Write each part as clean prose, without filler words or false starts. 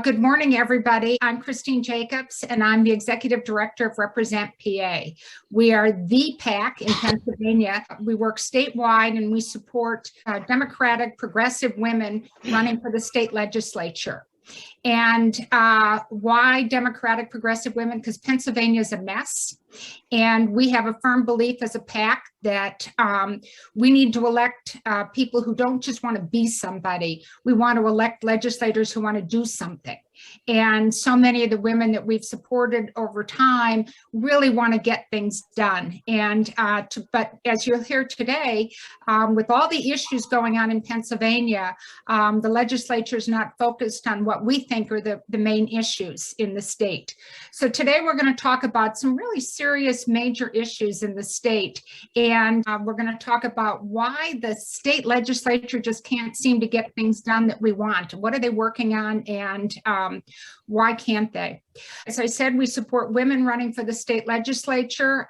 Good morning, everybody. I'm Christine Jacobs, and I'm the Executive Director of Represent PA. We are the PAC in Pennsylvania. We work statewide, and we support Democratic progressive women running for the state legislature. And why Democratic progressive women? Because Pennsylvania is a mess. And we have a firm belief as a PAC that we need to elect people who don't just want to be somebody. We want to elect legislators who want to do something. And so many of the women that we've supported over time really want to get things done. And but as you'll hear today, with all the issues going on in Pennsylvania, the legislature is not focused on what we think are the main issues in the state. So today we're going to talk about some really serious major issues in the state. And we're going to talk about why the state legislature just can't seem to get things done that we want. What are they working on, and why can't they? As I said, we support women running for the state legislature,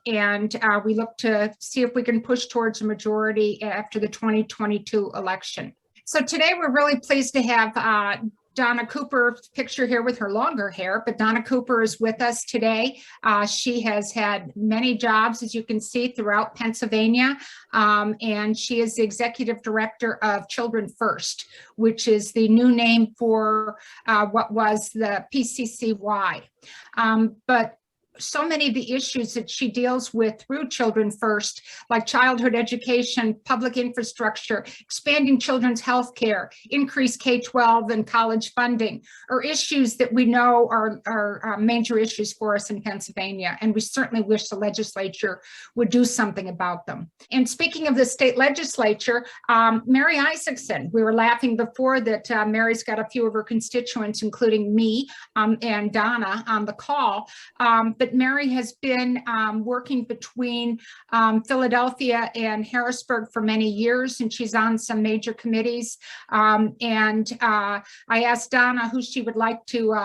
and we look to see if we can push towards a majority after the 2022 election. So today we're really pleased to have Donna Cooper's picture here with her longer hair, but Donna Cooper is with us today. She has had many jobs, as you can see, throughout Pennsylvania, and she is the Executive Director of Children First, which is the new name for what was the PCCY. But so many of the issues that she deals with through Children First, like childhood education, public infrastructure, expanding children's health care, increased K-12 and college funding, are issues that we know are major issues for us in Pennsylvania. And we certainly wish the legislature would do something about them. And speaking of the state legislature, Mary Isaacson, we were laughing before that Mary's got a few of her constituents, including me and Donna, on the call. But Mary has been working between Philadelphia and Harrisburg for many years, and she's on some major committees. And I asked Donna who she would like to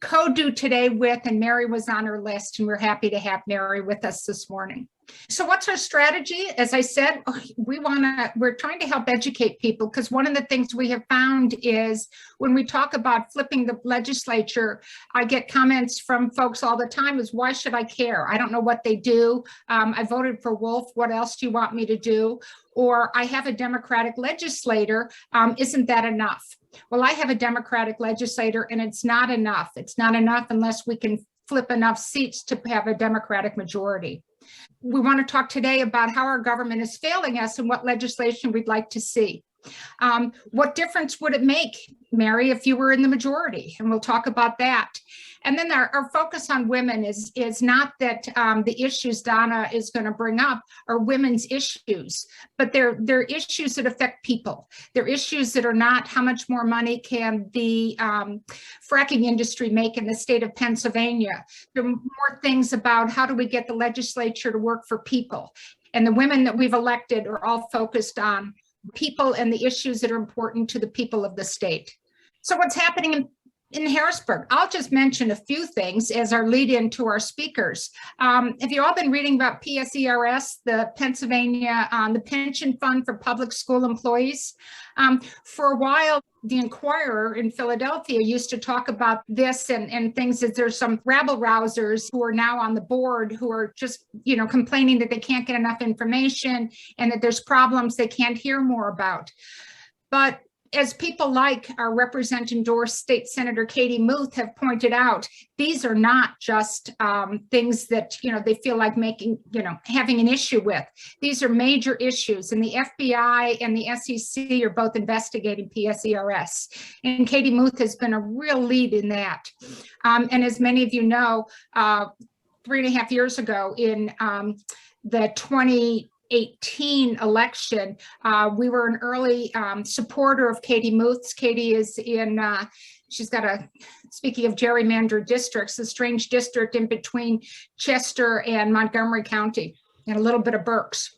co-do today with, and Mary was on her list, and we're happy to have Mary with us this morning. So what's our strategy? As I said, we're trying to help educate people, because one of the things we have found is when we talk about flipping the legislature, I get comments from folks all the time is, why should I care? I don't know what they do. I voted for Wolf. What else do you want me to do? Or I have a Democratic legislator. Isn't that enough? Well, I have a Democratic legislator, and it's not enough. It's not enough unless we can flip enough seats to have a Democratic majority. We want to talk today about how our government is failing us and what legislation we'd like to see. What difference would it make, Mary, if you were in the majority? And we'll talk about that. And then our focus on women is not that the issues Donna is going to bring up are women's issues, but they're issues that affect people. They're issues that are not how much more money can the fracking industry make in the state of Pennsylvania. There are more things about how do we get the legislature to work for people. And the women that we've elected are all focused on people and the issues that are important to the people of the state. So what's happening in Harrisburg? I'll just mention a few things as our lead in to our speakers. Have you all been reading about PSERS, the Pennsylvania, the pension fund for public school employees? For a while, the Inquirer in Philadelphia used to talk about this and things that there's some rabble-rousers who are now on the board who are just, complaining that they can't get enough information and that there's problems they can't hear more about. But as people like our Represent-endorsed State Senator Katie Muth have pointed out, these are not just things that, they feel like having an issue with. These are major issues, and the FBI and the SEC are both investigating PSERS. And Katie Muth has been a real lead in that. And as many of you know, 3.5 years ago in the 2018 election, we were an early supporter of Katie Muth's. Katie is she's got speaking of gerrymandered districts, a strange district in between Chester and Montgomery County, and a little bit of Berks.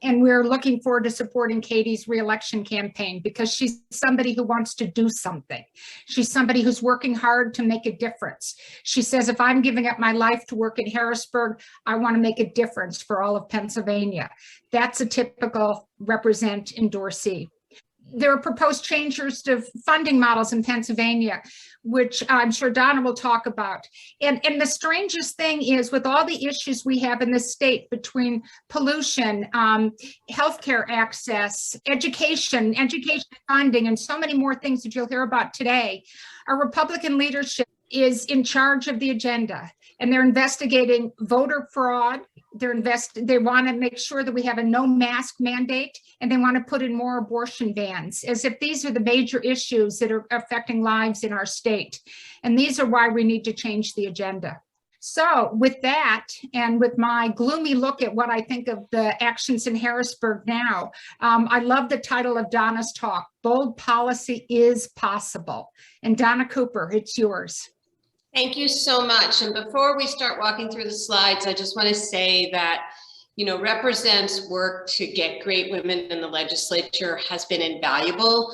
And we're looking forward to supporting Katie's reelection campaign because she's somebody who wants to do something. She's somebody who's working hard to make a difference. She says, if I'm giving up my life to work in Harrisburg, I want to make a difference for all of Pennsylvania. That's a typical Represent endorsee. There are proposed changes to funding models in Pennsylvania, which I'm sure Donna will talk about. And the strangest thing is, with all the issues we have in the state between pollution, healthcare access, education funding, and so many more things that you'll hear about today, our Republican leadership is in charge of the agenda, and they're investigating voter fraud. They want to make sure that we have a no mask mandate, and they want to put in more abortion bans, as if these are the major issues that are affecting lives in our state. And these are why we need to change the agenda. So with that, and with my gloomy look at what I think of the actions in Harrisburg now, I love the title of Donna's talk, Bold Policy is Possible. And Donna Cooper, it's yours. Thank you so much. And before we start walking through the slides, I just want to say that, Represent's work to get great women in the legislature has been invaluable.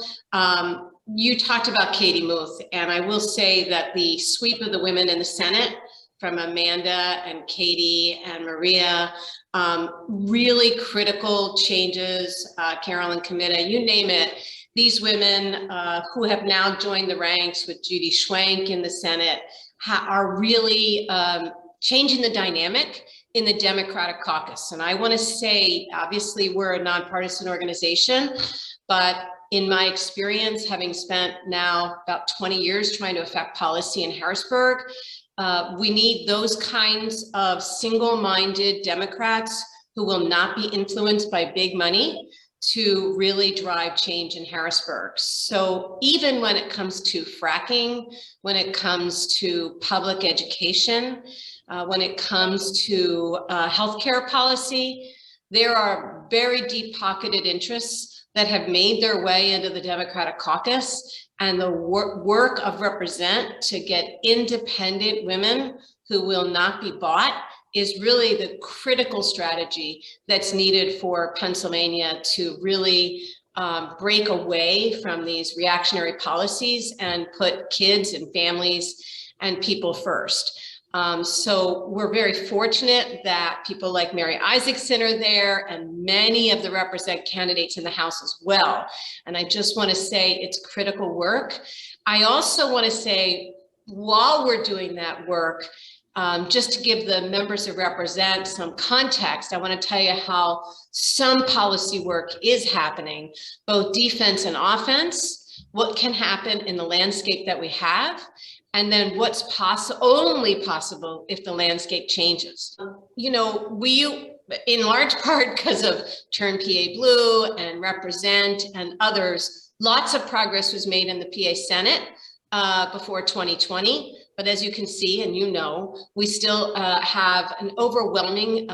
You talked about Katie Muth, and I will say that the sweep of the women in the Senate, from Amanda and Katie and Maria, really critical changes, Carolyn Committa, you name it. These women who have now joined the ranks with Judy Schwenk in the Senate are really changing the dynamic in the Democratic caucus. And I want to say, obviously, we're a nonpartisan organization, but in my experience, having spent now about 20 years trying to affect policy in Harrisburg, we need those kinds of single-minded Democrats who will not be influenced by big money to really drive change in Harrisburg. So even when it comes to fracking, when it comes to public education, when it comes to healthcare policy, there are very deep-pocketed interests that have made their way into the Democratic caucus, and the work of Represent to get independent women who will not be bought is really the critical strategy that's needed for Pennsylvania to really break away from these reactionary policies and put kids and families and people first. So we're very fortunate that people like Mary Isaacson are there, and many of the Represent candidates in the House as well. And I just want to say it's critical work. I also want to say, while we're doing that work, just to give the members of Represent some context, I want to tell you how some policy work is happening, both defense and offense, what can happen in the landscape that we have, and then what's only possible if the landscape changes. We, in large part because of Turn PA Blue and Represent and others, lots of progress was made in the PA Senate before 2020. But as you can see, and we still have an overwhelming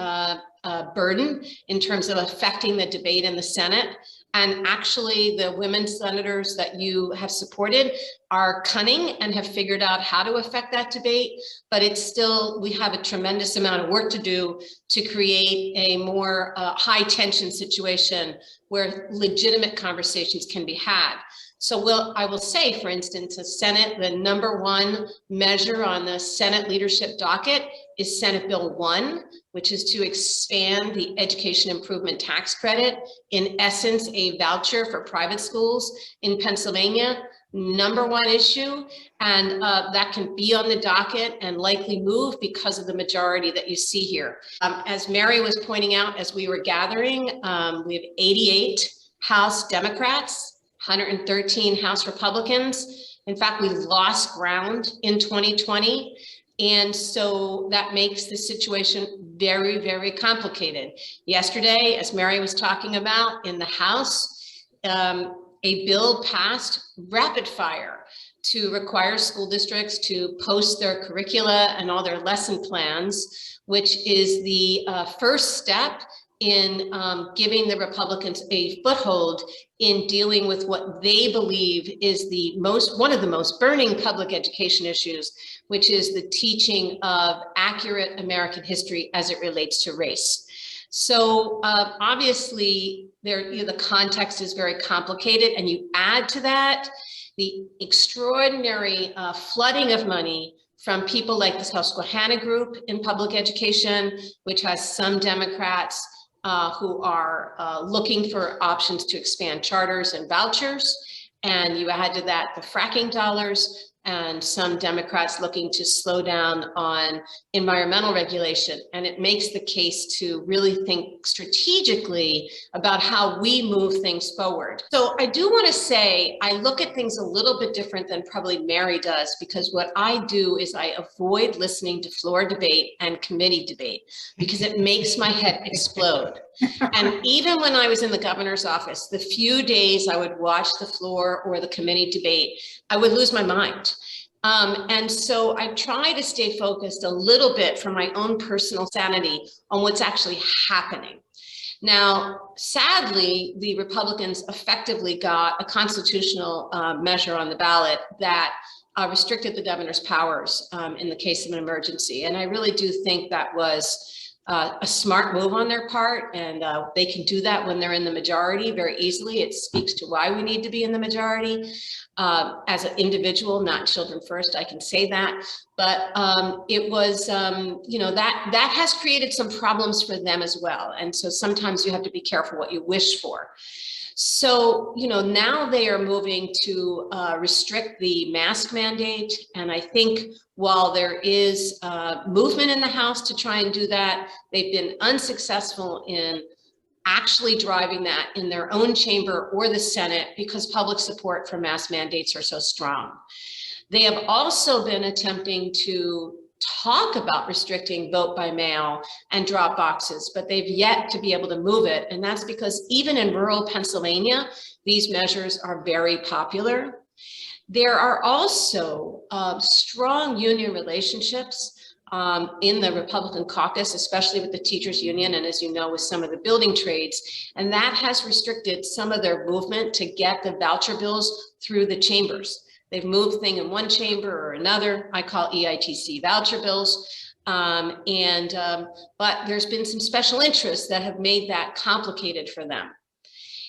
burden in terms of affecting the debate in the Senate. And actually, the women senators that you have supported are cunning and have figured out how to affect that debate. But it's still, we have a tremendous amount of work to do to create a more high tension situation where legitimate conversations can be had. So I will say, for instance, the Senate, the #1 measure on the Senate leadership docket is Senate Bill 1, which is to expand the education improvement tax credit, in essence, a voucher for private schools in Pennsylvania. #1 issue, and that can be on the docket and likely move because of the majority that you see here. As Mary was pointing out, as we were gathering, we have 88 House Democrats, 113 House Republicans. In fact, we lost ground in 2020. And so that makes the situation very, very complicated. Yesterday, as Mary was talking about in the House, a bill passed rapid fire to require school districts to post their curricula and all their lesson plans, which is the first step in giving the Republicans a foothold in dealing with what they believe is one of the most burning public education issues, which is the teaching of accurate American history as it relates to race. So obviously, the context is very complicated, and you add to that the extraordinary flooding of money from people like the Susquehanna Group in public education, which has some Democrats, who are looking for options to expand charters and vouchers. And you add to that the fracking dollars, and some Democrats looking to slow down on environmental regulation. And it makes the case to really think strategically about how we move things forward. So I do want to say, I look at things a little bit different than probably Mary does, because what I do is I avoid listening to floor debate and committee debate, because it makes my head explode. And even when I was in the governor's office, the few days I would watch the floor or the committee debate, I would lose my mind. And so I try to stay focused a little bit for my own personal sanity on what's actually happening. Now, sadly, the Republicans effectively got a constitutional measure on the ballot that restricted the governor's powers in the case of an emergency. And I really do think that was a smart move on their part, and they can do that when they're in the majority very easily. It speaks to why we need to be in the majority. As an individual, not children first, I can say that, but it was, that has created some problems for them as well. And so sometimes you have to be careful what you wish for. So, now they are moving to restrict the mask mandate. And I think while there is movement in the House to try and do that, they've been unsuccessful in actually driving that in their own chamber or the Senate, because public support for mask mandates are so strong. They have also been attempting to talk about restricting vote by mail and drop boxes, but they've yet to be able to move it. And that's because even in rural Pennsylvania, these measures are very popular. There are also strong union relationships in the Republican caucus, especially with the teachers union, and as you know, with some of the building trades, and that has restricted some of their movement to get the voucher bills through the chambers. They've moved things in one chamber or another. I call EITC voucher bills. But there's been some special interests that have made that complicated for them.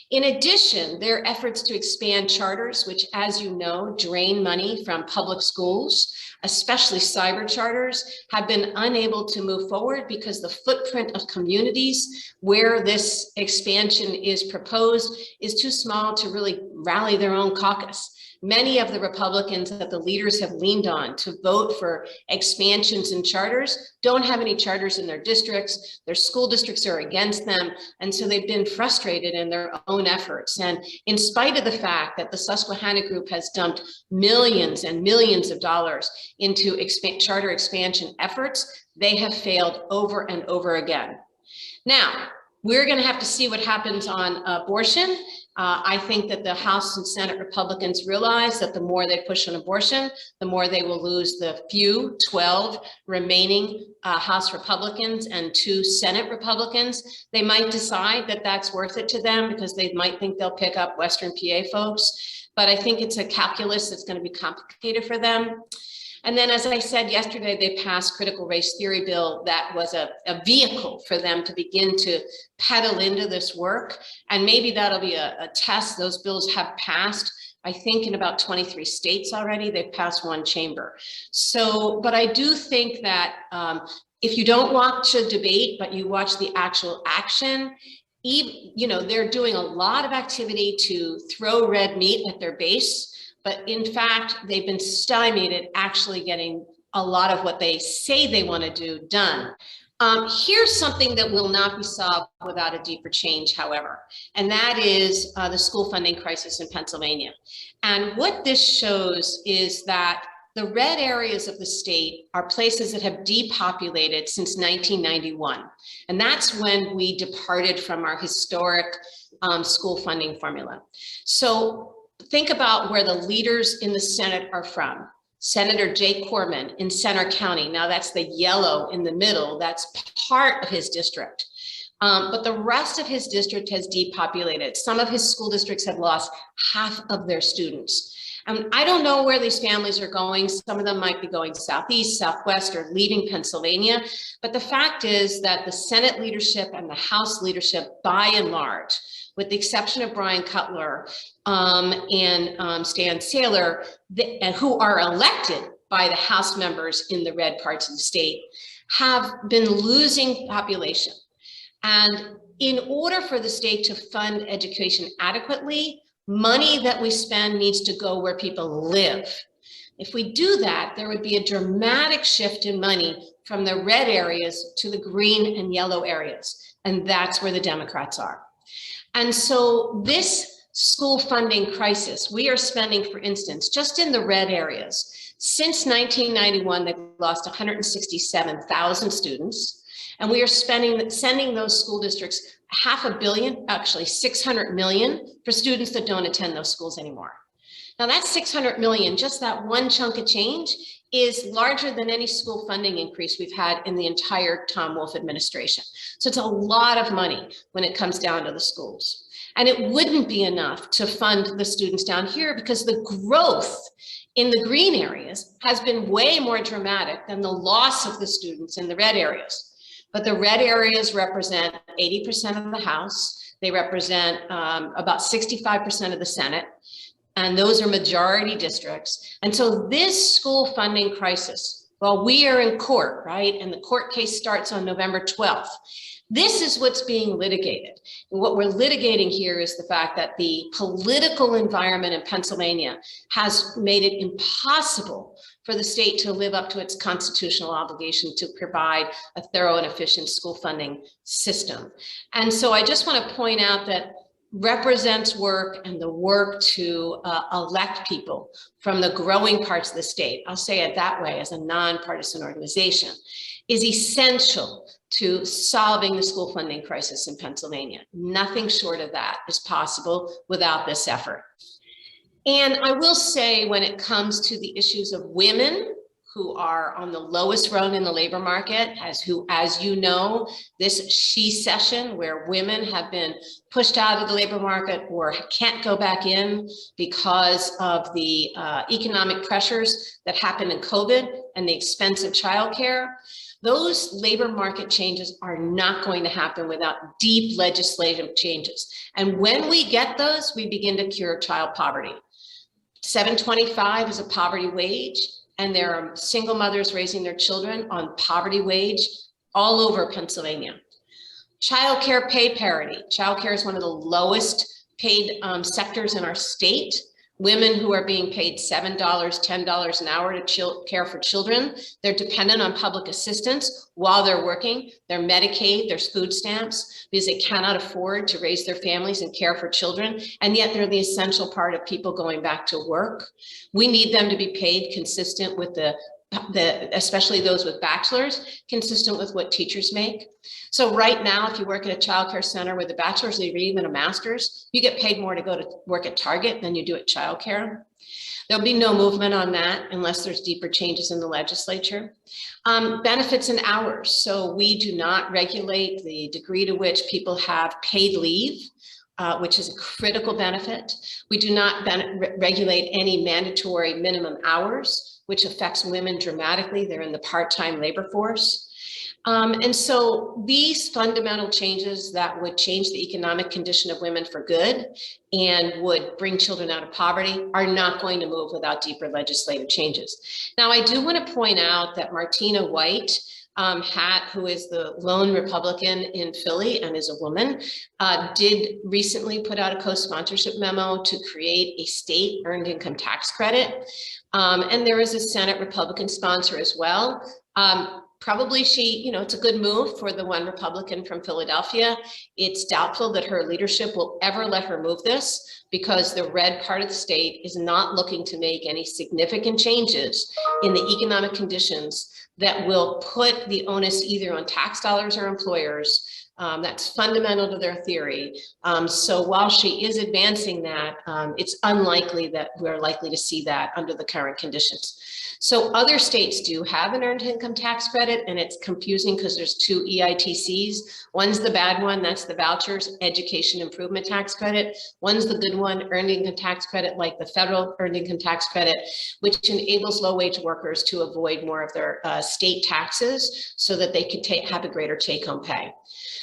In addition, their efforts to expand charters, which, as you know, drain money from public schools, especially cyber charters, have been unable to move forward because the footprint of communities where this expansion is proposed is too small to really rally their own caucus. Many of the Republicans that the leaders have leaned on to vote for expansions in charters don't have any charters in their districts. Their school districts are against them. And so they've been frustrated in their own efforts. And in spite of the fact that the Susquehanna Group has dumped millions and millions of dollars into charter expansion efforts, they have failed over and over again. Now, we're going to have to see what happens on abortion. I think that the House and Senate Republicans realize that the more they push on abortion, the more they will lose the 12 remaining House Republicans and 2 Senate Republicans. They might decide that that's worth it to them because they might think they'll pick up Western PA folks. But I think it's a calculus that's going to be complicated for them. And then, as I said yesterday, they passed critical race theory bill that was a vehicle for them to begin to pedal into this work. And maybe that'll be a test. Those bills have passed, I think, in about 23 states already. They've passed 1 chamber. So, but I do think that if you don't watch a debate, but you watch the actual action, they're doing a lot of activity to throw red meat at their base. But in fact, they've been stymied at actually getting a lot of what they say they want to do done. Here's something that will not be solved without a deeper change, however, and that is the school funding crisis in Pennsylvania. And what this shows is that the red areas of the state are places that have depopulated since 1991. And that's when we departed from our historic school funding formula. So think about where the leaders in the Senate are from. Senator Jake Corman in Center County. Now that's the yellow in the middle. That's part of his district. But the rest of his district has depopulated. Some of his school districts have lost half of their students. And I don't know where these families are going. Some of them might be going southeast, southwest, or leaving Pennsylvania. But the fact is that the Senate leadership and the House leadership, by and large, with the exception of Brian Cutler and Stan Saylor, who are elected by the House members in the red parts of the state, have been losing population. And in order for the state to fund education adequately, money that we spend needs to go where people live. If we do that, there would be a dramatic shift in money from the red areas to the green and yellow areas. And that's where the Democrats are. And so this school funding crisis, we are spending, for instance, just in the red areas, since 1991, they've lost 167,000 students. And we are sending those school districts $500 million, actually $600 million for students that don't attend those schools anymore. Now that $600 million, just that one chunk of change, is larger than any school funding increase we've had in the entire Tom Wolf administration. So it's a lot of money when it comes down to the schools. And it wouldn't be enough to fund the students down here because the growth in the green areas has been way more dramatic than the loss of the students in the red areas. But the red areas represent 80% of the House. They represent about 65% of the Senate. And those are majority districts. And so this school funding crisis, while we are in court, right, and the court case starts on November 12th, this is what's being litigated. And what we're litigating here is the fact that the political environment in Pennsylvania has made it impossible for the state to live up to its constitutional obligation to provide a thorough and efficient school funding system. And so I just want to point out that represents work and the work to elect people from the growing parts of the state, I'll say it that way as a nonpartisan organization, is essential to solving the school funding crisis in Pennsylvania. Nothing short of that is possible without this effort. And I will say, when it comes to the issues of women who are on the lowest rung in the labor market, as you know, this she session where women have been pushed out of the labor market or can't go back in because of the economic pressures that happened in COVID and the expense of childcare. Those labor market changes are not going to happen without deep legislative changes. And when we get those, we begin to cure child poverty. $7.25 is a poverty wage. And there are single mothers raising their children on poverty wage all over Pennsylvania. Child care pay parity. Child care is one of the lowest paid sectors in our state. Women who are being paid $7, $10 an hour to care for children, they're dependent on public assistance while they're working, their Medicaid, their food stamps, because they cannot afford to raise their families and care for children, and yet they're the essential part of people going back to work. We need them to be paid consistent with especially those with bachelors, consistent with what teachers make. So right now, if you work at a childcare center with a bachelor's degree, even a master's, you get paid more to go to work at Target than you do at childcare. There'll be no movement on that unless there's deeper changes in the legislature. Benefits and hours. So we do not regulate the degree to which people have paid leave, which is a critical benefit. We do not regulate any mandatory minimum hours, which affects women dramatically. They're in the part-time labor force. And so these fundamental changes that would change the economic condition of women for good and would bring children out of poverty are not going to move without deeper legislative changes. Now, I do want to point out that Martina White, who is the lone Republican in Philly and is a woman, did recently put out a co-sponsorship memo to create a state earned income tax credit. And there is a Senate Republican sponsor as well. Probably it's a good move for the one Republican from Philadelphia. It's doubtful that her leadership will ever let her move this because the red part of the state is not looking to make any significant changes in the economic conditions that will put the onus either on tax dollars or employers. That's fundamental to their theory. So while she is advancing that, it's unlikely that we're likely to see that under the current conditions. So other states do have an earned income tax credit, and it's confusing because there's two EITCs. One's the bad one, that's the Vouchers, Education Improvement Tax Credit. One's the good one, earned income tax credit, like the federal earned income tax credit, which enables low-wage workers to avoid more of their state taxes so that they can have a greater take-home pay.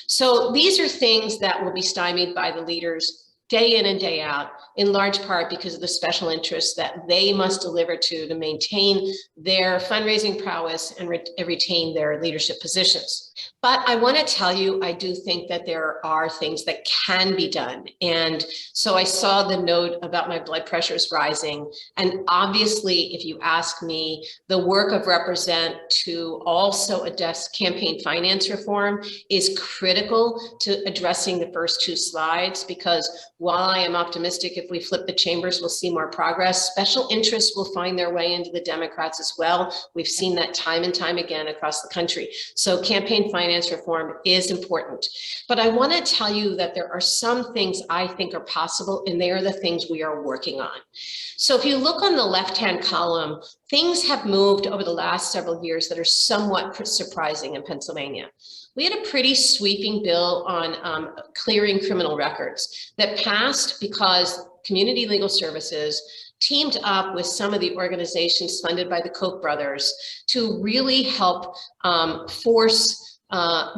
So these are things that will be stymied by the leaders day in and day out, in large part because of the special interests that they must deliver to maintain their fundraising prowess and retain their leadership positions. But I want to tell you, I do think that there are things that can be done. And so I saw the note about my blood pressures rising. And obviously, if you ask me, the work of Represent to also address campaign finance reform is critical to addressing the first two slides, because while I am optimistic if we flip the chambers, we'll see more progress, special interests will find their way into the Democrats as well. We've seen that time and time again across the country. So campaign finance reform is important. But I want to tell you that there are some things I think are possible, and they are the things we are working on. So if you look on the left-hand column, things have moved over the last several years that are somewhat surprising in Pennsylvania. We had a pretty sweeping bill on clearing criminal records that passed because Community Legal Services teamed up with some of the organizations funded by the Koch brothers to really help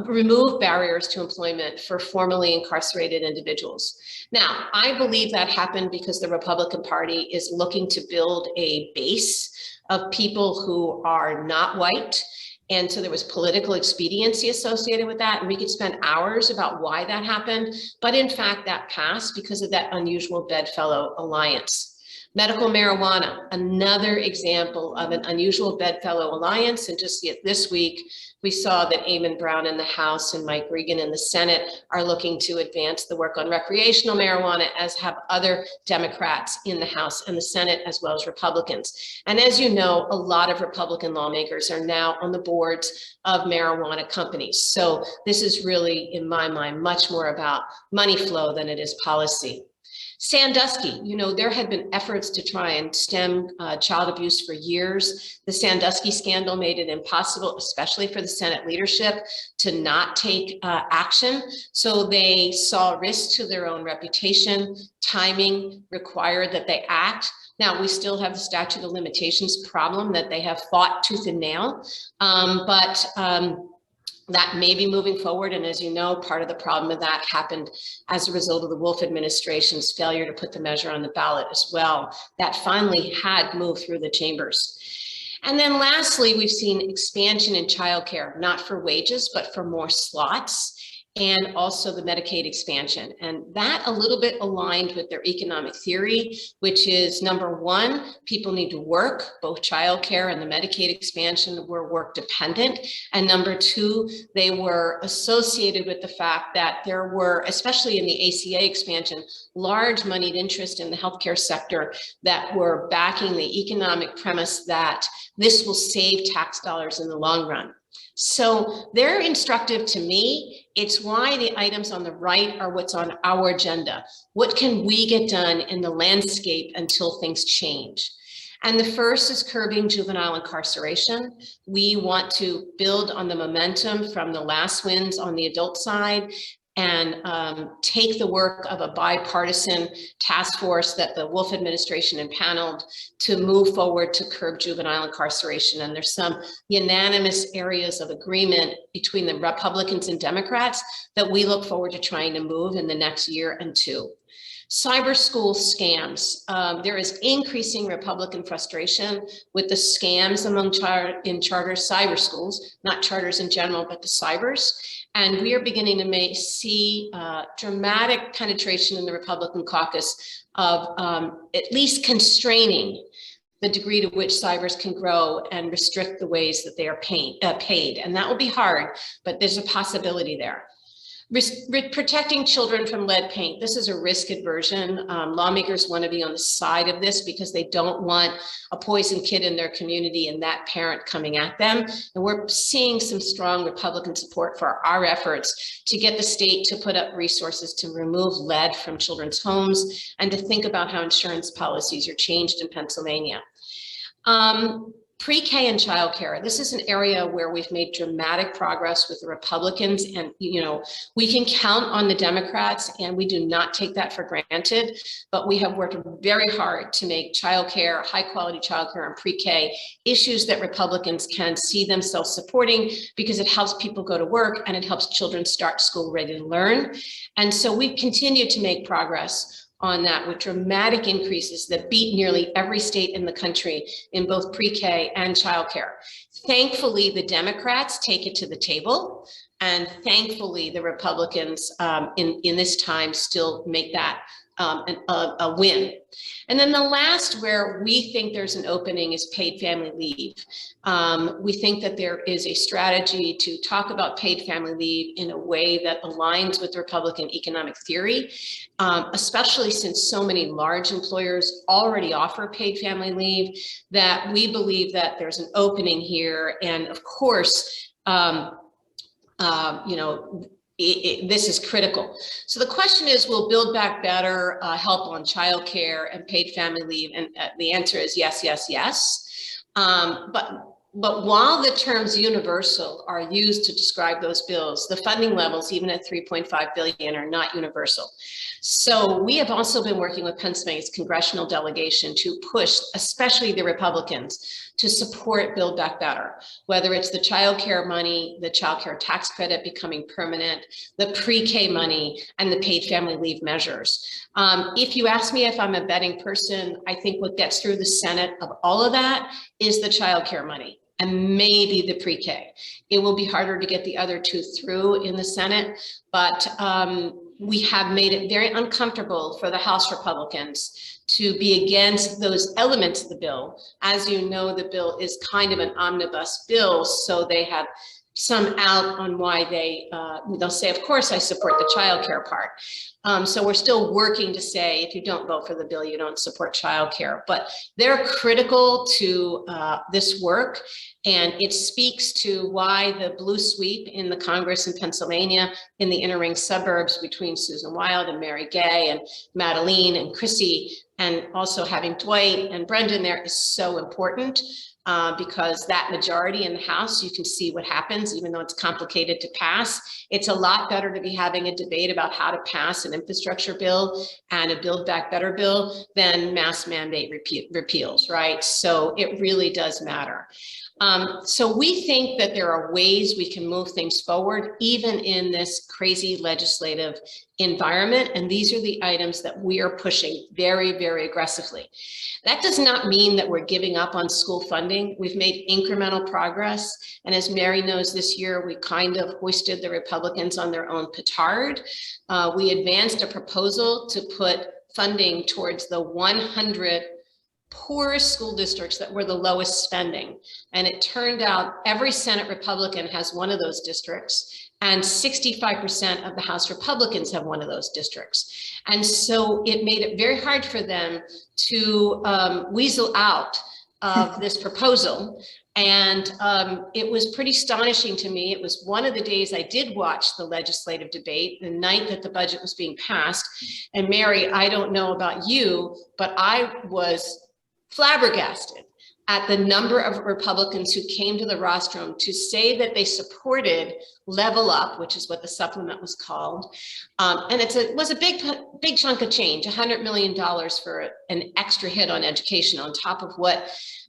remove barriers to employment for formerly incarcerated individuals. Now, I believe that happened because the Republican Party is looking to build a base of people who are not white. And so there was political expediency associated with that. And we could spend hours about why that happened. But in fact, that passed because of that unusual bedfellow alliance. Medical marijuana, another example of an unusual bedfellow alliance. And just this week, we saw that Eamon Brown in the House and Mike Regan in the Senate are looking to advance the work on recreational marijuana, as have other Democrats in the House and the Senate, as well as Republicans. And as you know, a lot of Republican lawmakers are now on the boards of marijuana companies. So this is really, in my mind, much more about money flow than it is policy. Sandusky, you know, there had been efforts to try and stem child abuse for years. The Sandusky scandal made it impossible, especially for the Senate leadership, to not take action. So they saw risk to their own reputation. Timing required that they act. Now, we still have the statute of limitations problem that they have fought tooth and nail, but that may be moving forward. And as you know, part of the problem of that happened as a result of the Wolf administration's failure to put the measure on the ballot as well. That finally had moved through the chambers. And then lastly, we've seen expansion in childcare, not for wages, but for more slots, and also the Medicaid expansion. And that a little bit aligned with their economic theory, which is number one, people need to work. Both childcare and the Medicaid expansion were work dependent. And number two, they were associated with the fact that there were, especially in the ACA expansion, large moneyed interest in the healthcare sector that were backing the economic premise that this will save tax dollars in the long run. So they're instructive to me. It's why the items on the right are what's on our agenda. What can we get done in the landscape until things change? And the first is curbing juvenile incarceration. We want to build on the momentum from the last wins on the adult side and take the work of a bipartisan task force that the Wolf administration impaneled to move forward to curb juvenile incarceration. And there's some unanimous areas of agreement between the Republicans and Democrats that we look forward to trying to move in the next year and two. Cyber school scams. There is increasing Republican frustration with the scams among charter cyber schools, not charters in general, but the cybers. And we are beginning to see dramatic penetration in the Republican caucus of at least constraining the degree to which cybers can grow and restrict the ways that they are paid. And that will be hard, but there's a possibility there. Protecting children from lead paint. This is a risk aversion. Lawmakers want to be on the side of this because they don't want a poison kid in their community and that parent coming at them. And we're seeing some strong Republican support for our efforts to get the state to put up resources to remove lead from children's homes and to think about how insurance policies are changed in Pennsylvania. Pre-K and childcare. This is an area where we've made dramatic progress with the Republicans, and we can count on the Democrats, and we do not take that for granted. But we have worked very hard to make childcare, high-quality childcare, and pre-K issues that Republicans can see themselves supporting, because it helps people go to work and it helps children start school ready to learn. And so we've continued to make progress on that with dramatic increases that beat nearly every state in the country in both pre-K and childcare. Thankfully, the Democrats take it to the table, and thankfully the Republicans in this time still make that a win. And then the last where we think there's an opening is paid family leave. We think that there is a strategy to talk about paid family leave in a way that aligns with Republican economic theory, especially since so many large employers already offer paid family leave, that we believe that there's an opening here. And of course, this is critical. So the question is, will Build Back Better help on childcare and paid family leave? And the answer is yes, yes, yes. But while the terms universal are used to describe those bills, the funding levels, even at $3.5 billion, are not universal. So we have also been working with Pennsylvania's congressional delegation to push, especially the Republicans, to support Build Back Better, whether it's the child care money, the child care tax credit becoming permanent, the pre-K money, and the paid family leave measures. If you ask me if I'm a betting person, I think what gets through the Senate of all of that is the child care money and maybe the pre-K. It will be harder to get the other two through in the Senate, but we have made it very uncomfortable for the House Republicans to be against those elements of the bill. As you know, the bill is kind of an omnibus bill, so they have some out on why they'll say, of course, I support the child care part. So we're still working to say, if you don't vote for the bill, you don't support childcare. But they're critical to this work, and it speaks to why the blue sweep in the Congress in Pennsylvania, in the inner ring suburbs between Susan Wild and Mary Gay and Madeline and Chrissy, and also having Dwight and Brendan there is so important. Because that majority in the House, you can see what happens, even though it's complicated to pass. It's a lot better to be having a debate about how to pass an infrastructure bill and a Build Back Better bill than mass mandate repeals, right? So it really does matter. So we think that there are ways we can move things forward, even in this crazy legislative environment. And these are the items that we are pushing very, very aggressively. That does not mean that we're giving up on school funding. We've made incremental progress. And as Mary knows, this year, we kind of hoisted the Republicans on their own petard. We advanced a proposal to put funding towards the 100 poorest school districts that were the lowest spending. And it turned out every Senate Republican has one of those districts, and 65% of the House Republicans have one of those districts. And so it made it very hard for them to weasel out of this proposal. And it was pretty astonishing to me. It was one of the days I did watch the legislative debate, the night that the budget was being passed. And Mary, I don't know about you, but I was flabbergasted at the number of Republicans who came to the rostrum to say that they supported Level Up, which is what the supplement was called. And it was a big chunk of change, $100 million for an extra hit on education on top of what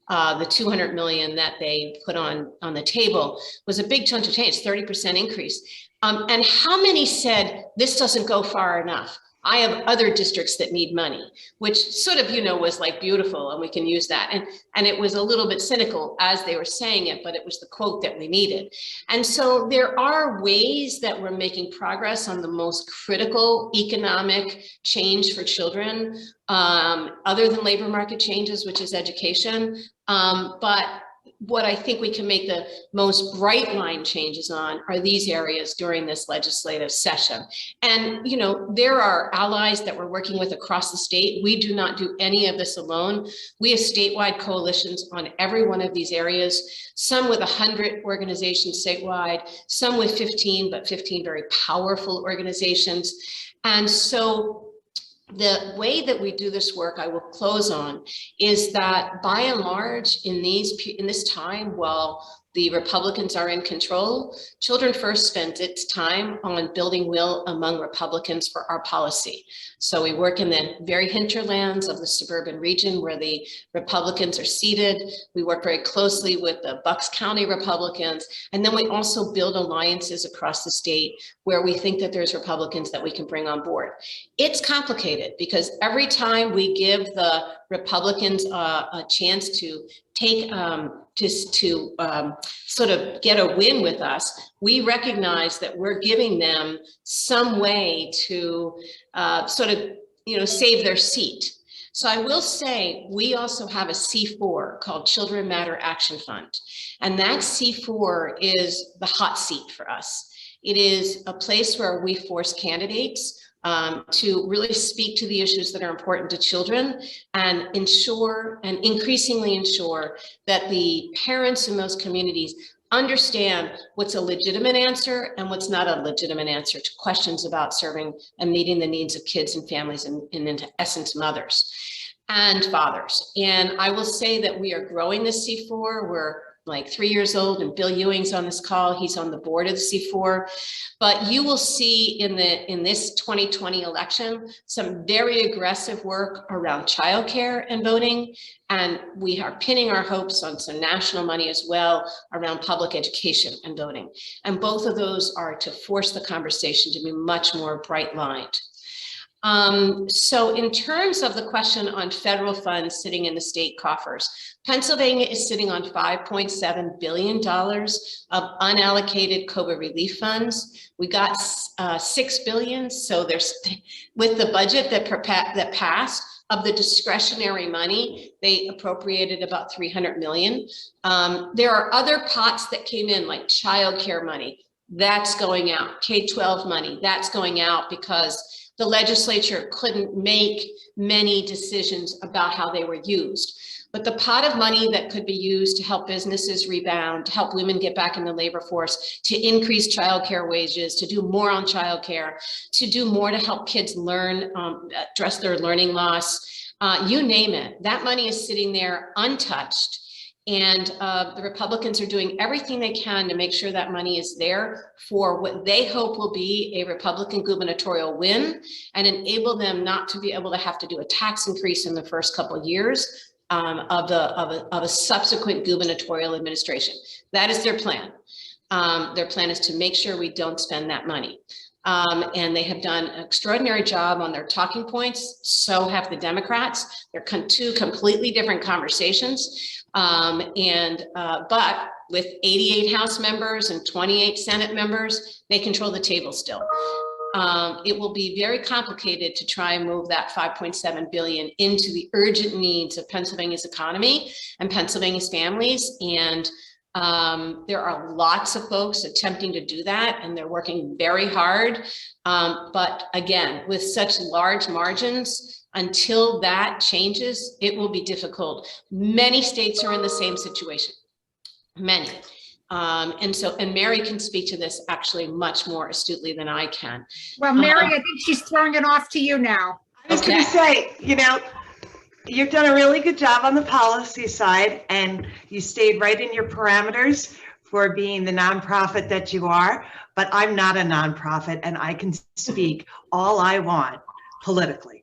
the $200 million that they put on the table was a big chunk of change, 30% increase. And how many said, this doesn't go far enough? I have other districts that need money, which sort of, was like beautiful, and we can use that. And it was a little bit cynical as they were saying it, but it was the quote that we needed. And so there are ways that we're making progress on the most critical economic change for children, other than labor market changes, which is education. But what I think we can make the most bright line changes on are these areas during this legislative session. And, there are allies that we're working with across the state. We do not do any of this alone. We have statewide coalitions on every one of these areas, some with 100 organizations statewide, some with 15, but 15 very powerful organizations. And so The way that we do this work, I will close on, is that by and large in this time, while the Republicans are in control, Children First spends its time on building will among Republicans for our policy. So we work in the very hinterlands of the suburban region where the Republicans are seated. We work very closely with the Bucks County Republicans. And then we also build alliances across the state where we think that there's Republicans that we can bring on board. It's complicated because every time we give the Republicans a chance to take sort of get a win with us, we recognize that we're giving them some way to sort of, save their seat. So I will say we also have a C4 called Children Matter Action Fund. And that C4 is the hot seat for us. It is a place where we force candidates to really speak to the issues that are important to children and increasingly ensure that the parents in those communities understand what's a legitimate answer and what's not a legitimate answer to questions about serving and meeting the needs of kids and families and in essence, mothers and fathers. And I will say that we are growing the C4. We're like 3 years old, and Bill Ewing's on this call. He's on the board of the C4. But you will see in this 2020 election some very aggressive work around childcare and voting. And we are pinning our hopes on some national money as well around public education and voting. And both of those are to force the conversation to be much more bright lined. So in terms of the question on federal funds sitting in the state coffers, Pennsylvania is sitting on $5.7 billion of unallocated COVID relief funds. We got $6 billion. So there's, with the budget that passed, of the discretionary money, they appropriated about $300 million. There are other pots that came in, like childcare money, that's going out. K-12 money, that's going out because the legislature couldn't make many decisions about how they were used. But the pot of money that could be used to help businesses rebound, to help women get back in the labor force, to increase childcare wages, to do more on childcare, to do more to help kids learn, address their learning loss, you name it. That money is sitting there untouched. And the Republicans are doing everything they can to make sure that money is there for what they hope will be a Republican gubernatorial win and enable them not to be able to have to do a tax increase in the first couple of years of a subsequent gubernatorial administration. That is their plan. Their plan is to make sure we don't spend that money. And they have done an extraordinary job on their talking points. So have the Democrats. They're two completely different conversations. But with 88 House members and 28 Senate members, they control the table still. It will be very complicated to try and move that $5.7 billion into the urgent needs of Pennsylvania's economy and Pennsylvania's families. And there are lots of folks attempting to do that, and they're working very hard. But again, with such large margins, until that changes, it will be difficult. Many states are in the same situation, many. And Mary can speak to this actually much more astutely than I can. Well, Mary, I think she's throwing it off to you now. I was going to say, you've done a really good job on the policy side, and you stayed right in your parameters for being the nonprofit that you are. But I'm not a nonprofit, and I can speak all I want politically.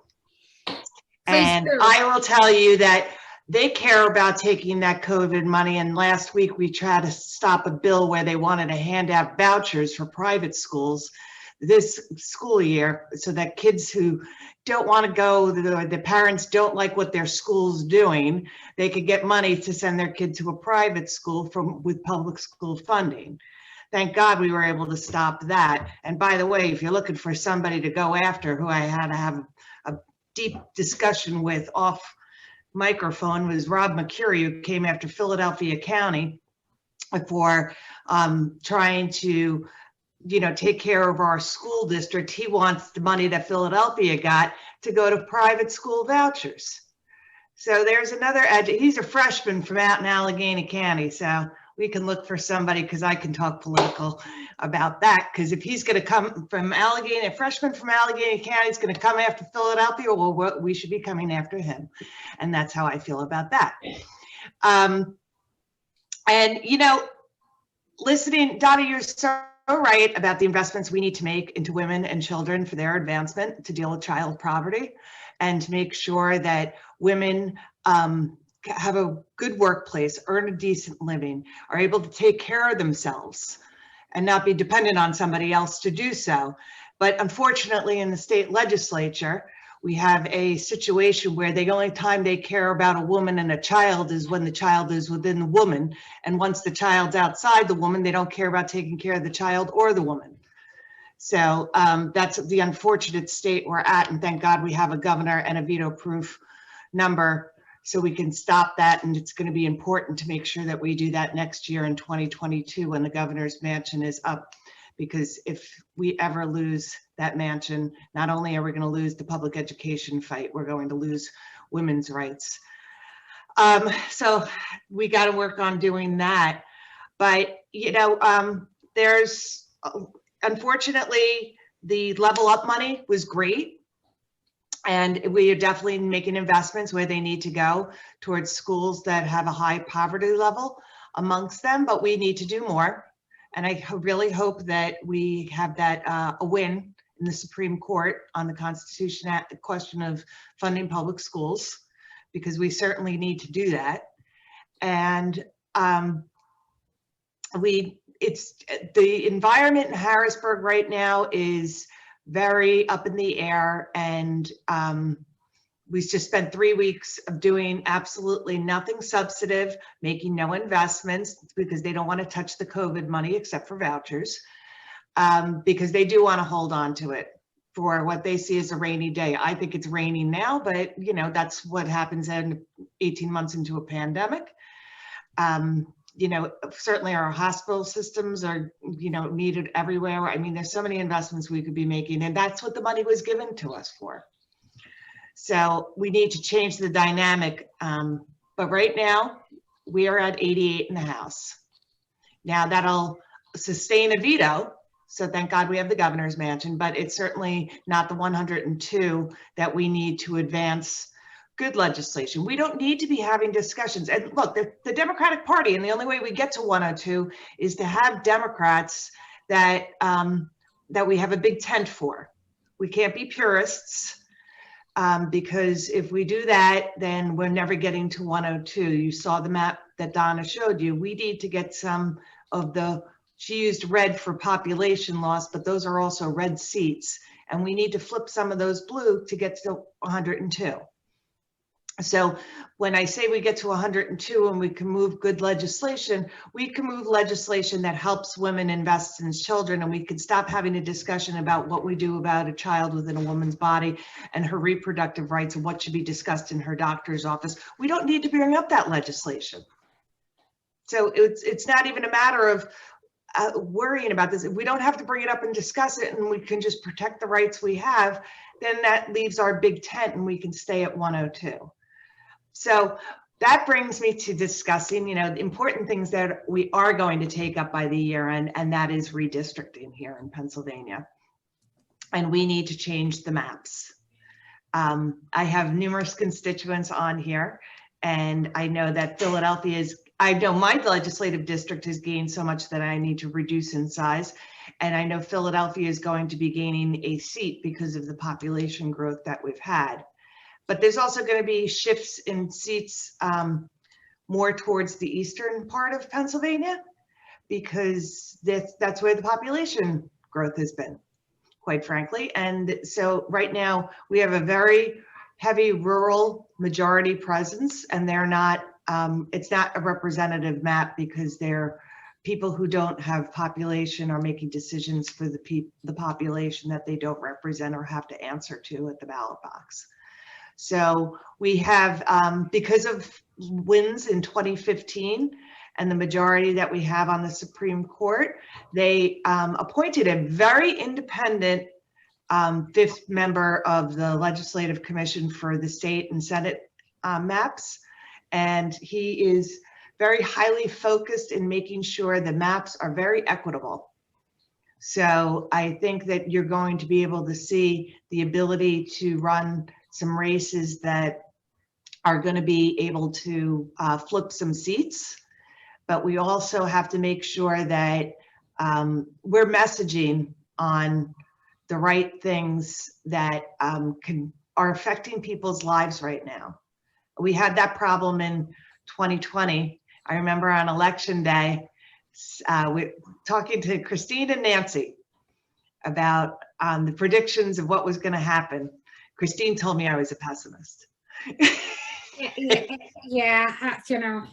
And I will tell you that they care about taking that COVID money. And last week we tried to stop a bill where they wanted to hand out vouchers for private schools this school year so that kids who don't want to go, the parents don't like what their school's doing, they could get money to send their kid to a private school with public school funding. Thank God we were able to stop that. And by the way, if you're looking for somebody to go after, who I had to have a deep discussion with off microphone, was Rob McCurry, who came after Philadelphia County for trying to take care of our school district. He wants the money that Philadelphia got to go to private school vouchers. So there's another, he's a freshman from out in Allegheny County. So we can look for somebody, because I can talk political about that. Because if he's going to come from Allegheny, a freshman from Allegheny County is going to come after Philadelphia, well, we should be coming after him. And that's how I feel about that. And, you know, listening, Donna, you're so right about the investments we need to make into women and children for their advancement, to deal with child poverty, and to make sure that women have a good workplace, earn a decent living, are able to take care of themselves and not be dependent on somebody else to do so. But unfortunately, in the state legislature, we have a situation where the only time they care about a woman and a child is when the child is within the woman. And once the child's outside the woman, they don't care about taking care of the child or the woman. So that's the unfortunate state we're at. And thank God we have a governor and a veto-proof number so we can stop that. And it's going to be important to make sure that we do that next year in 2022 when the governor's mansion is up. Because if we ever lose that mansion, not only are we going to lose the public education fight, we're going to lose women's rights. So we got to work on doing that. But, you know, there's, unfortunately, the level up money was great. And we are definitely making investments where they need to go towards schools that have a high poverty level amongst them, but we need to do more. And I really hope that we have that a win in the Supreme Court on the Constitution Act, the question of funding public schools, because we certainly need to do that. And it's the environment in Harrisburg right now is very up in the air, and we just spent 3 weeks of doing absolutely nothing substantive, making no investments because they don't want to touch the COVID money except for vouchers, because they do want to hold on to it for what they see as a rainy day. I think it's raining now, but you know, that's what happens in 18 months into a pandemic. You know, certainly our hospital systems are, you know, needed everywhere. I mean, there's so many investments we could be making, and that's what the money was given to us for. So we need to change the dynamic. But right now we are at 88 in the House. Now that'll sustain a veto. So thank God we have the governor's mansion, but it's certainly not the 102 that we need to advance good legislation. We don't need to be having discussions. And look, the Democratic Party, and the only way we get to 102 is to have Democrats that, that we have a big tent for. We can't be purists. Because if we do that, then we're never getting to 102. You saw the map that Donna showed you. We need to get some of the, she used red for population loss, but those are also red seats. And we need to flip some of those blue to get to 102. So when I say we get to 102 and we can move good legislation, we can move legislation that helps women invest in children, and we can stop having a discussion about what we do about a child within a woman's body and her reproductive rights and what should be discussed in her doctor's office. We don't need to bring up that legislation. So it's not even a matter of worrying about this. If we don't have to bring it up and discuss it, and we can just protect the rights we have, then that leaves our big tent and we can stay at 102. So that brings me to discussing, you know, the important things that we are going to take up by the year end, and that is redistricting here in Pennsylvania. And we need to change the maps. I have numerous constituents on here, and I know that Philadelphia is, I know my legislative district has gained so much that I need to reduce in size. And I know Philadelphia is going to be gaining a seat because of the population growth that we've had. But there's also going to be shifts in seats more towards the eastern part of Pennsylvania, because that's where the population growth has been, quite frankly. And so right now we have a very heavy rural majority presence, and they're not, it's not a representative map because they're people who don't have population are making decisions for the population that they don't represent or have to answer to at the ballot box. So we have, because of wins in 2015 and the majority that we have on the Supreme Court, they appointed a very independent fifth member of the Legislative Commission for the state and Senate maps. And he is very highly focused in making sure the maps are very equitable. So I think that you're going to be able to see the ability to run some races that are going to be able to flip some seats. But we also have to make sure that we're messaging on the right things that are affecting people's lives right now. We had that problem in 2020. I remember on election day, we're talking to Christine and Nancy about the predictions of what was going to happen. Christine told me I was a pessimist. Yeah, you know.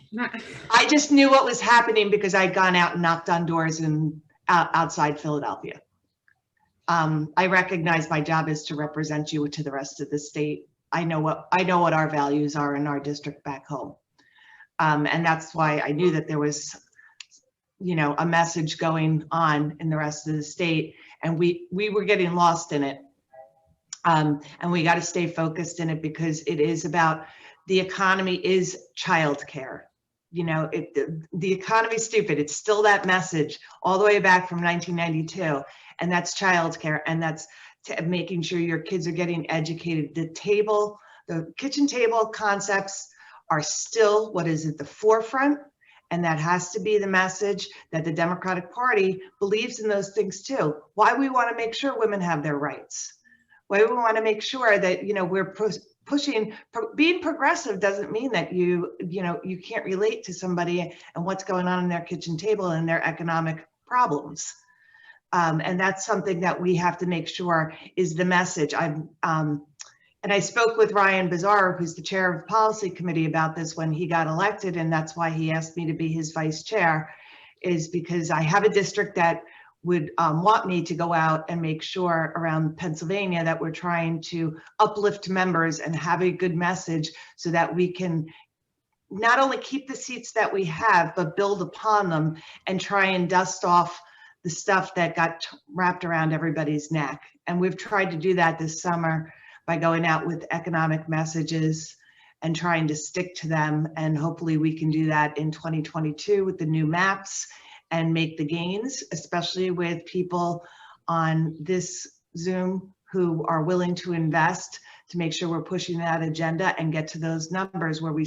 I just knew what was happening because I'd gone out and knocked on doors and outside Philadelphia. I recognize my job is to represent you to the rest of the state. I know what our values are in our district back home. And that's why I knew that there was, you know, a message going on in the rest of the state, and we were getting lost in it. And we got to stay focused in it because it is about the economy is childcare. You know, the economy's stupid. It's still that message all the way back from 1992, and that's childcare, and that's making sure your kids are getting educated. The kitchen table concepts are still what is at the forefront, and that has to be the message that the Democratic Party believes in those things too. Why we want to make sure women have their rights. Why we want to make sure that, you know, we're pushing. Being progressive doesn't mean that you can't relate to somebody and what's going on in their kitchen table and their economic problems. And that's something that we have to make sure is the message. And I spoke with Ryan Bizarro, who's the chair of the policy committee, about this when he got elected, and that's why he asked me to be his vice chair, is because I have a district that would want me to go out and make sure around Pennsylvania that we're trying to uplift members and have a good message so that we can not only keep the seats that we have, but build upon them and try and dust off the stuff that got wrapped around everybody's neck. And we've tried to do that this summer by going out with economic messages and trying to stick to them. And hopefully we can do that in 2022 with the new maps and make the gains, especially with people on this Zoom who are willing to invest to make sure we're pushing that agenda and get to those numbers where we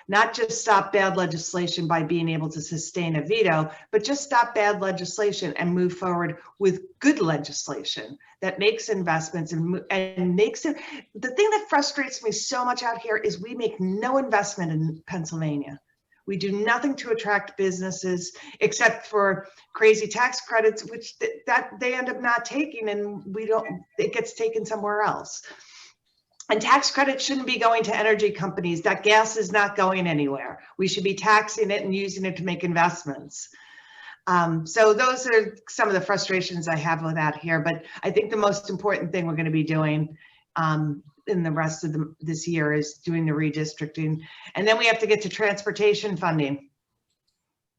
not just stop bad legislation by being able to sustain a veto, but just stop bad legislation and move forward with good legislation that makes investments and makes it. The thing that frustrates me so much out here is we make no investment in Pennsylvania. We do nothing to attract businesses except for crazy tax credits, which that they end up not taking, and it gets taken somewhere else. And tax credits shouldn't be going to energy companies. That gas is not going anywhere. We should be taxing it and using it to make investments. So those are some of the frustrations I have with that here. But I think the most important thing we're going to be doing in the rest of this year is doing the redistricting. And then we have to get to transportation funding.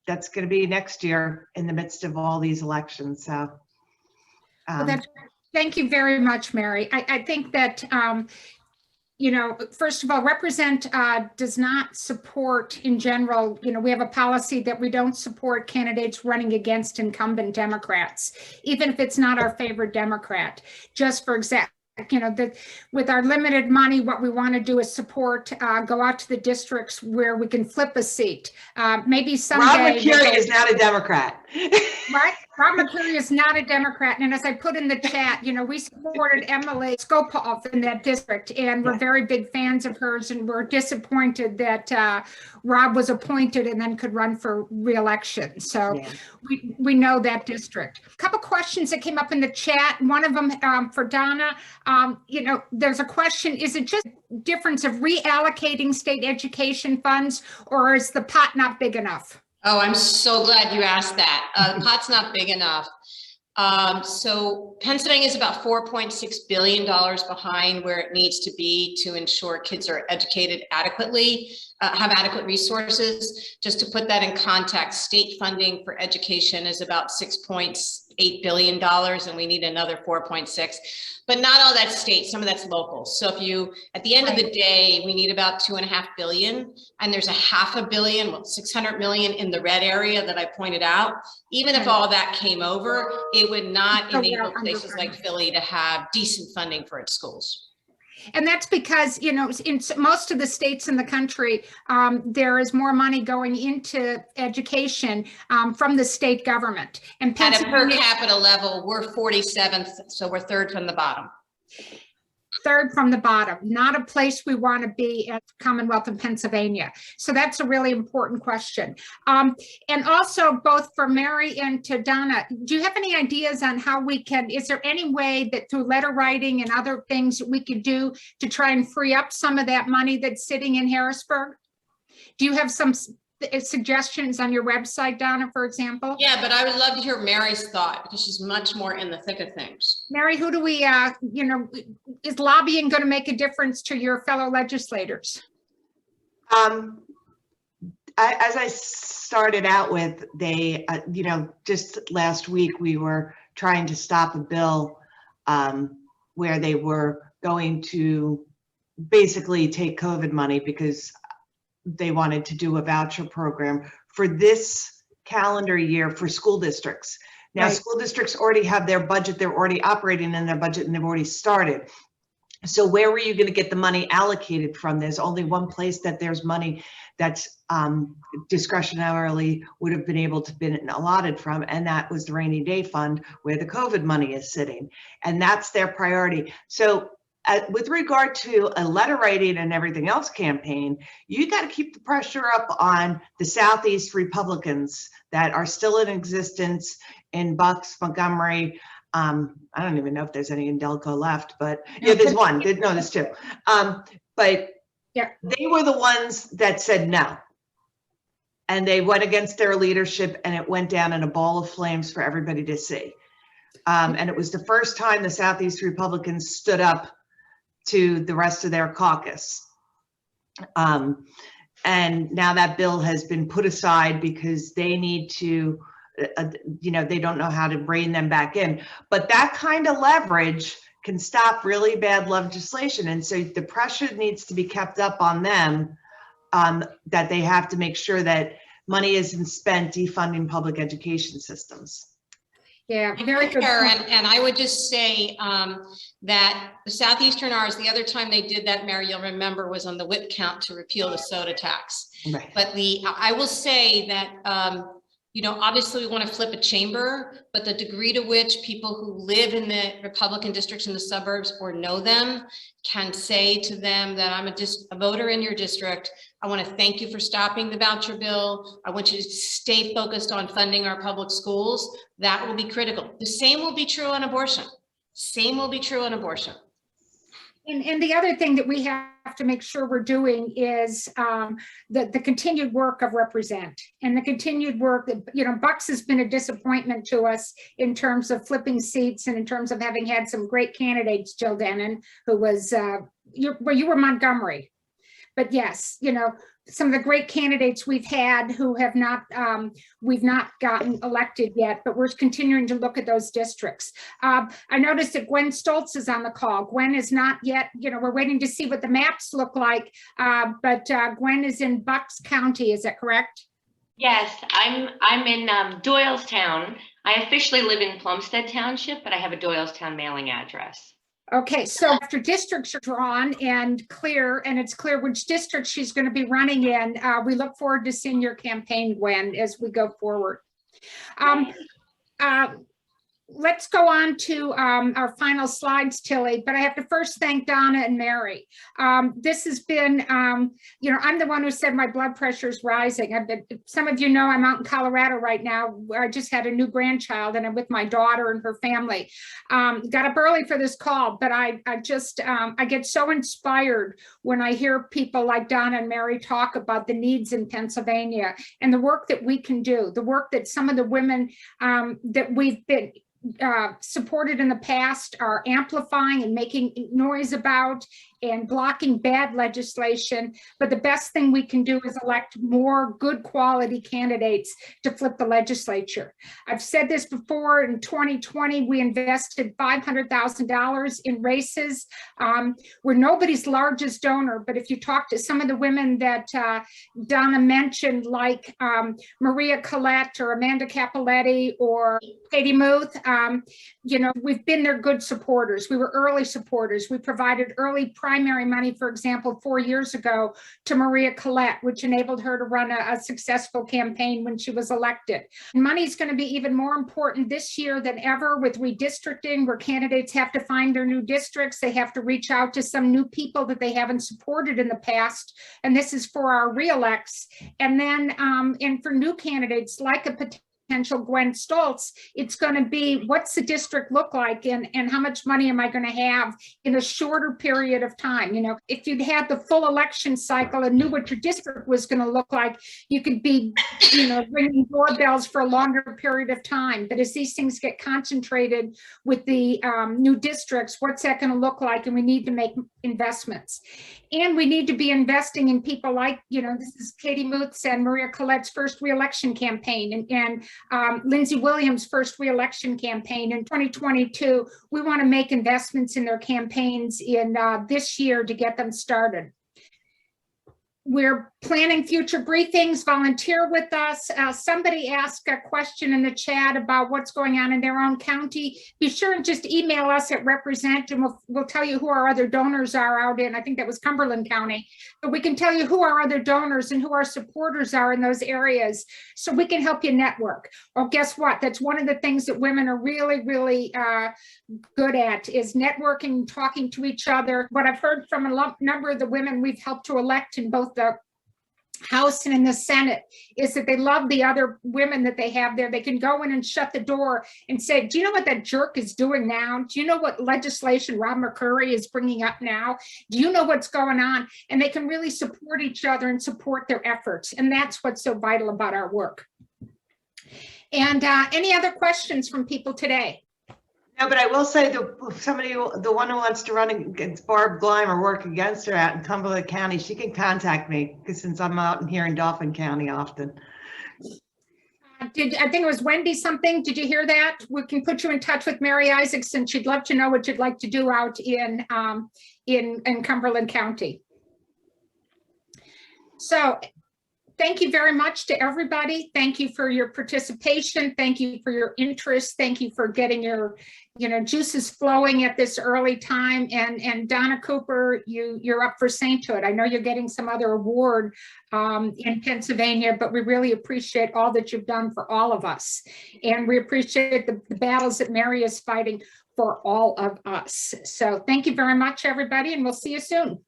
That's going to be next year in the midst of all these elections. So thank you very much, Mary. I think that you know, first of all, Represent does not support, in general, you know, we have a policy that we don't support candidates running against incumbent Democrats, even if it's not our favorite Democrat. Just for example, you know, that with our limited money, what we want to do is support, go out to the districts where we can flip a seat. Maybe someday. Rob McCurry is not a Democrat. Right? Rob McCurry is not a Democrat. And as I put in the chat, you know, we supported Emily Skopov in that district, and we're very big fans of hers, and we're disappointed that Rob was appointed and then could run for re-election. So we know that district. A couple questions that came up in the chat. One of them for Donna, you know, there's a question, is it just difference of reallocating state education funds, or is the pot not big enough? Oh, I'm so glad you asked that. The pot's not big enough. So Pennsylvania is about $4.6 billion behind where it needs to be to ensure kids are educated adequately, have adequate resources. Just to put that in context, state funding for education is about $6.8 $8 billion and we need another 4.6, but not all that's state, some of that's local. So if you, at the end of the day, we need about $2.5 billion, and there's a $500 million, well, 600 million in the red area that I pointed out. Even if all that came over, it would not enable places like Philly to have decent funding for its schools. And that's because, you know, in most of the states in the country, there is more money going into education from the state government. And at a per capita level, we're 47th, so we're third from the bottom. Third from the bottom, not a place we want to be at Commonwealth of Pennsylvania. So that's a really important question. And also both for Mary and to Donna, do you have any ideas on how we can, is there any way that through letter writing and other things we could do to try and free up some of that money that's sitting in Harrisburg? Do you have some suggestions on your website, Donna, for example? Yeah, but I would love to hear Mary's thought because she's much more in the thick of things. Mary, who do we, you know, is lobbying going to make a difference to your fellow legislators? As I started out with, they, you know, just last week we were trying to stop a bill where they were going to basically take COVID money because they wanted to do a voucher program for this calendar year for school districts. Now, right. School districts already have their budget. They're already operating in their budget and they've already started. So where were you going to get the money allocated from? There's only one place that there's money that's discretionarily would have been able to be allotted from, and that was the rainy day fund where the COVID money is sitting. And that's their priority. So with regard to a letter writing and everything else campaign, you got to keep the pressure up on the Southeast Republicans that are still in existence in Bucks, Montgomery. I don't even know if there's any in Delco left, but yeah, there's one. No, there's two. But yeah, they were the ones that said no. And they went against their leadership and it went down in a ball of flames for everybody to see. And it was the first time the Southeast Republicans stood up to the rest of their caucus. And now that bill has been put aside because they need to, you know, they don't know how to rein them back in. But that kind of leverage can stop really bad legislation. And so the pressure needs to be kept up on them, that they have to make sure that money isn't spent defunding public education systems. Yeah, very good. And I would just say that the Southeastern R's, the other time they did that, Mary, you'll remember, was on the whip count to repeal the soda tax. Right. But I will say that, you know, obviously we want to flip a chamber, but the degree to which people who live in the Republican districts in the suburbs or know them can say to them that I'm a voter in your district. I want to thank you for stopping the voucher bill. I want you to stay focused on funding our public schools. That will be critical. The same will be true on abortion. Same will be true on abortion. And the other thing that we have to make sure we're doing is the continued work of Represent and the continued work that, you know, Bucks has been a disappointment to us in terms of flipping seats and in terms of having had some great candidates, Jill Dennon, who was, you were Montgomery. But yes, you know, some of the great candidates we've had who have not, we've not gotten elected yet, but we're continuing to look at those districts. I noticed that Gwen Stoltz is on the call. Gwen is not yet, you know, we're waiting to see what the maps look like, but Gwen is in Bucks County, is that correct? Yes, I'm in Doylestown. I officially live in Plumstead Township, but I have a Doylestown mailing address. Okay, so after districts are drawn and clear, and it's clear which district she's going to be running in, we look forward to seeing your campaign, Gwen, as we go forward. Let's go on to our final slides, Tilly, but I have to first thank Donna and Mary. This has been, you know, I'm the one who said my blood pressure is rising. Some of you know I'm out in Colorado right now. I just had a new grandchild and I'm with my daughter and her family. Got up early for this call, but I get so inspired when I hear people like Donna and Mary talk about the needs in Pennsylvania and the work that we can do, the work that some of the women that we've been supported in the past are amplifying and making noise about and blocking bad legislation. But the best thing we can do is elect more good quality candidates to flip the legislature. I've said this before. In 2020, we invested $500,000 in races. We're nobody's largest donor, but if you talk to some of the women that Donna mentioned, like Maria Collette or Amanda Capoletti or Katie Muth, you know, we've been their good supporters. We were early supporters. We provided early primary money, for example, 4 years ago to Maria Collette, which enabled her to run a successful campaign when she was elected. Money is going to be even more important this year than ever with redistricting, where candidates have to find their new districts. They have to reach out to some new people that they haven't supported in the past. And this is for our re-elects. And then, and for new candidates like a potential Gwen Stoltz, it's going to be, what's the district look like, and how much money am I going to have in a shorter period of time? You know, if you'd had the full election cycle and knew what your district was going to look like, you could be, you know, ringing doorbells for a longer period of time. But as these things get concentrated with the new districts, what's that going to look like? And we need to make investments. And we need to be investing in people like, you know, this is Katie Muth's and Maria Collette's first re-election campaign, and Lindsey Williams' first re-election campaign in 2022. We want to make investments in their campaigns in this year to get them started. We're planning future briefings. Volunteer with us. Somebody asked a question in the chat about what's going on in their own county. Be sure and just email us at represent, and we'll tell you who our other donors are out in. I think that was Cumberland County. But we can tell you who our other donors and who our supporters are in those areas, so we can help you network. Or guess what? That's one of the things that women are really, really good at, is networking, talking to each other. What I've heard from a number of the women we've helped to elect in both the House and in the Senate is that they love the other women that they have there. They can go in and shut the door and say, do you know what that jerk is doing now? Do you know what legislation Rob McCurry is bringing up now? Do you know what's going on? And they can really support each other and support their efforts. And that's what's so vital about our work. And any other questions from people today? No, but I will say the one who wants to run against Barb Gleim or work against her out in Cumberland County, she can contact me, because since I'm out here in Dauphin County often. I think it was Wendy something. Did you hear that? We can put you in touch with Mary Isaacson. She'd love to know what you'd like to do out in Cumberland County. So thank you very much to everybody. Thank you for your participation. Thank you for your interest. Thank you for getting your, you know, juices flowing at this early time. And Donna Cooper, you're up for sainthood. I know you're getting some other award in Pennsylvania, but we really appreciate all that you've done for all of us. And we appreciate the battles that Mary is fighting for all of us. So thank you very much, everybody, and we'll see you soon.